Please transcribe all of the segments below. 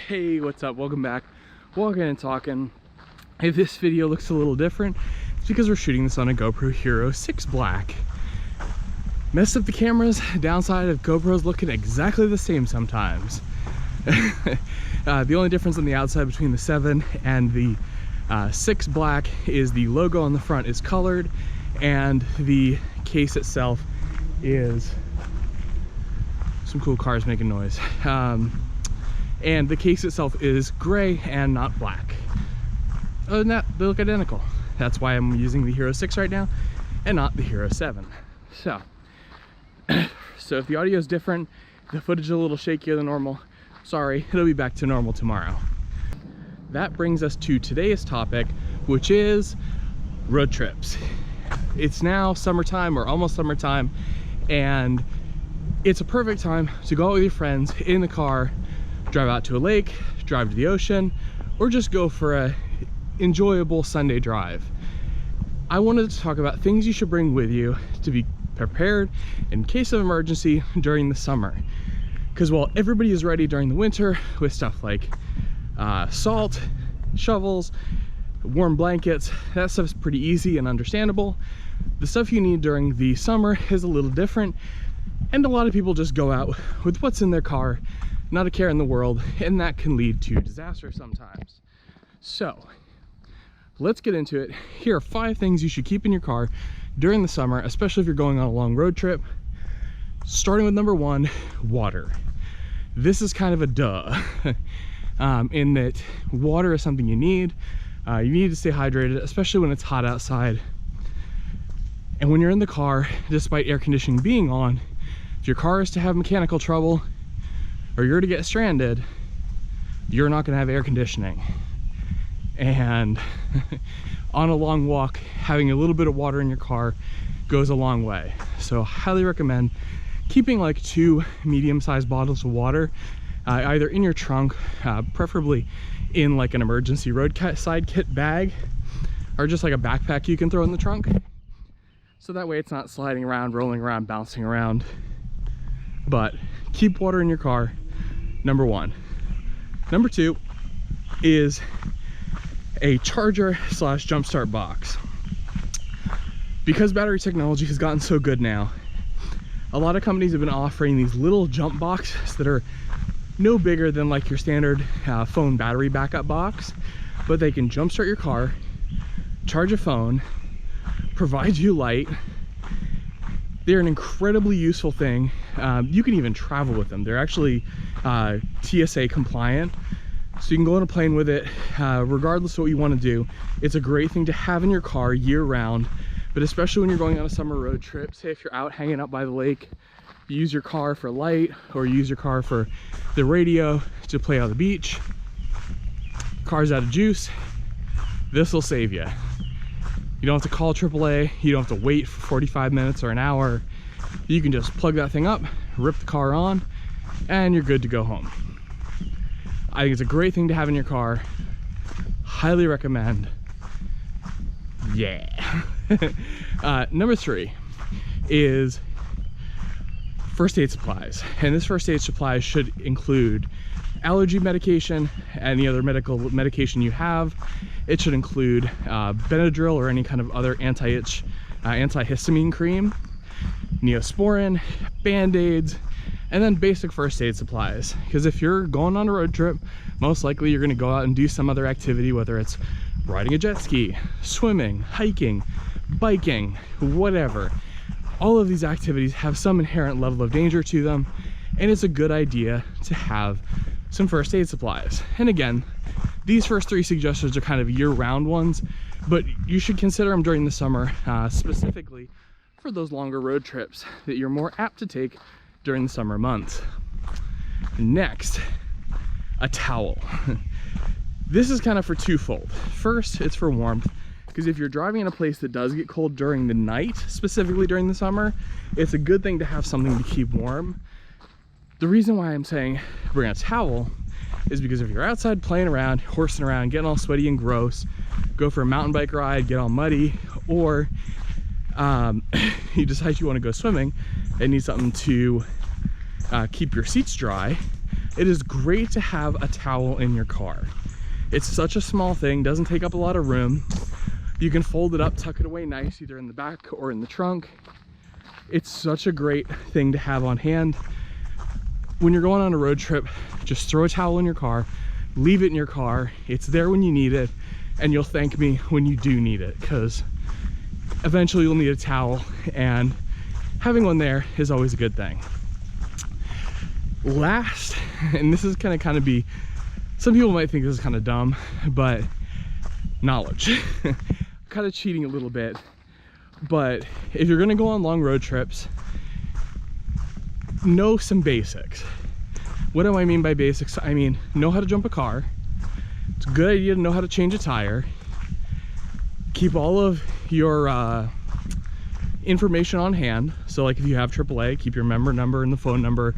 Hey, what's up? Welcome back. Walking and talking. If this video looks a little different, it's because we're shooting this on a GoPro Hero 6 Black. Messed up the cameras. Downside of GoPros looking exactly the same sometimes. The only difference on the outside between the 7 and the 6 Black is the logo on the front is colored and the case itself is some cool cars making noise. And the case itself is gray and not black. Other than that, they look identical. That's why I'm using the Hero 6 right now and not the Hero 7. So if the audio is different, the footage is a little shakier than normal, sorry, it'll be back to normal tomorrow. That brings us to today's topic, which is road trips. It's now summertime or almost summertime, and it's a perfect time to go out with your friends in the car, drive out to a lake, drive to the ocean, or just go for a enjoyable Sunday drive. I wanted to talk about things you should bring with you to be prepared in case of emergency during the summer. Because while everybody is ready during the winter with stuff like salt, shovels, warm blankets, that stuff's pretty easy and understandable. The stuff you need during the summer is a little different, and a lot of people just go out with what's in their car, not a care in the world, and that can lead to disaster sometimes. So let's get into it. Here are 5 things you should keep in your car during the summer, especially if you're going on a long road trip. Starting with number 1, water. This is kind of a duh, in that water is something you need. You need to stay hydrated, especially when it's hot outside. And when you're in the car, despite air conditioning being on, if your car is to have mechanical trouble or you're to get stranded, you're not gonna have air conditioning. And on a long walk, having a little bit of water in your car goes a long way. So highly recommend keeping like 2 medium-sized bottles of water, either in your trunk, preferably in like an emergency roadside kit bag, or just like a backpack you can throw in the trunk. So that way it's not sliding around, rolling around, bouncing around. But keep water in your car, number 1. Number 2 is a charger / jumpstart box. Because battery technology has gotten so good now, a lot of companies have been offering these little jump boxes that are no bigger than like your standard phone battery backup box, but they can jumpstart your car, charge a phone, provide you light. They're an incredibly useful thing. You can even travel with them. They're actually TSA compliant, so you can go on a plane with it regardless of what you want to do. It's a great thing to have in your car year round, but especially when you're going on a summer road trip. Say if you're out hanging out by the lake, you use your car for light, or you use your car for the radio to play on the beach. Car's out of juice, this will save you. You don't have to call AAA, you don't have to wait for 45 minutes or an hour. You can just plug that thing up, rip the car on, and you're good to go home. I think it's a great thing to have in your car. Highly recommend. Yeah. Number 3 is first aid supplies. And this first aid supplies should include allergy medication, any other medication you have. It should include Benadryl or any kind of other anti-itch, antihistamine cream, Neosporin, Band-Aids, and then basic first aid supplies. Because if you're going on a road trip, most likely you're gonna go out and do some other activity, whether it's riding a jet ski, swimming, hiking, biking, whatever. All of these activities have some inherent level of danger to them, and it's a good idea to have some first aid supplies. And again, these first 3 suggestions are kind of year-round ones, but you should consider them during the summer, specifically for those longer road trips that you're more apt to take during the summer months. Next, a towel. This is kind of for twofold. First, it's for warmth, because if you're driving in a place that does get cold during the night, specifically during the summer, it's a good thing to have something to keep warm. The reason why I'm saying bring a towel is because if you're outside playing around, horsing around, getting all sweaty and gross, go for a mountain bike ride, get all muddy, or you decide you want to go swimming and need something to keep your seats dry, it is great to have a towel in your car. It's such a small thing, doesn't take up a lot of room. You can fold it up, tuck it away nice, either in the back or in the trunk. It's such a great thing to have on hand. When you're going on a road trip, just throw a towel in your car, leave it in your car. It's there when you need it, and you'll thank me when you do need it, because eventually you'll need a towel, and having one there is always a good thing. Last, and this is gonna kind of be, some people might think this is kind of dumb, but knowledge. Kind of cheating a little bit, but if you're gonna go on long road trips, know some basics. What do I mean by basics? I mean, know how to jump a car. It's a good idea to know how to change a tire. Keep all of your information on hand. So like if you have AAA, keep your member number and the phone number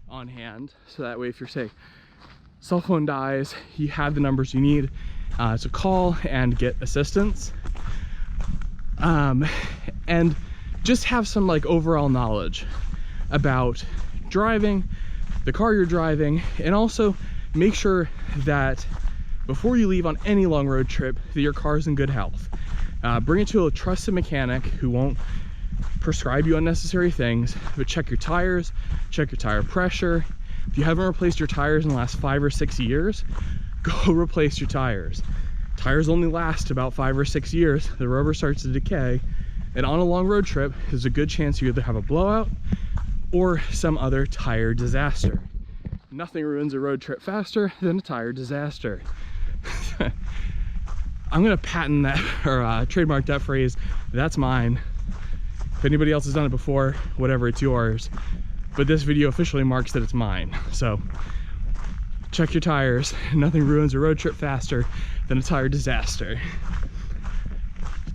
on hand. So that way if your, say, cell phone dies, you have the numbers you need to call and get assistance. And just have some like overall knowledge about driving, the car you're driving, and also make sure that before you leave on any long road trip that your car is in good health. Bring it to a trusted mechanic who won't prescribe you unnecessary things, but check your tires, check your tire pressure. If you haven't replaced your tires in the last 5 or 6 years, go replace your tires. Tires only last about 5 or 6 years. The rubber starts to decay, and on a long road trip, there's a good chance you either have a blowout or some other tire disaster. Nothing ruins a road trip faster than a tire disaster. I'm gonna patent that, or trademark that phrase. That's mine. If anybody else has done it before, whatever, it's yours. But this video officially marks that it's mine. So check your tires. Nothing ruins a road trip faster than a tire disaster.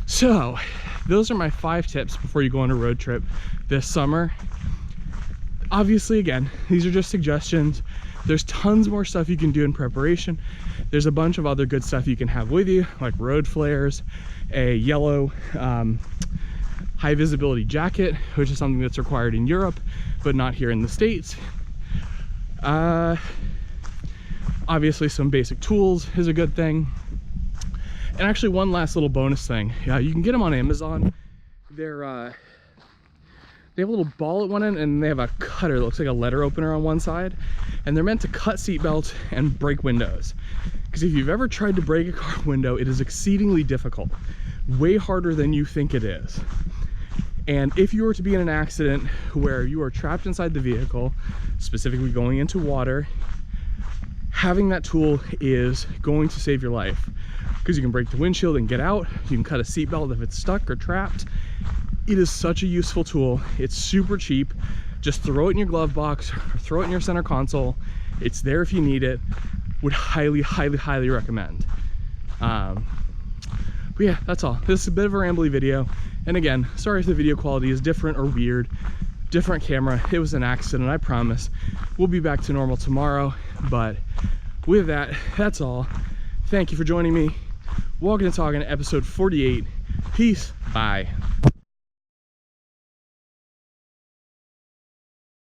So those are my 5 tips before you go on a road trip this summer. Obviously, again, these are just suggestions. There's tons more stuff you can do in preparation. There's a bunch of other good stuff you can have with you, like road flares, a yellow high visibility jacket, which is something that's required in Europe, but not here in the States. Obviously some basic tools is a good thing. And actually one last little bonus thing. Yeah, you can get them on Amazon. They have a little ball at one end, and they have a cutter that looks like a letter opener on one side, and they're meant to cut seat belts and break windows. Because if you've ever tried to break a car window, it is exceedingly difficult, way harder than you think it is. And if you were to be in an accident where you are trapped inside the vehicle, specifically going into water, having that tool is going to save your life, because you can break the windshield and get out. You can cut a seat belt if it's stuck or trapped. It is such a useful tool. It's super cheap. Just throw it in your glove box or throw it in your center console. It's there if you need it. Would highly, highly, highly recommend. But yeah, that's all. This is a bit of a rambly video. And again, sorry if the video quality is different or weird. Different camera. It was an accident, I promise. We'll be back to normal tomorrow. But with that, that's all. Thank you for joining me. Walking and Talking, episode 48. Peace. Bye.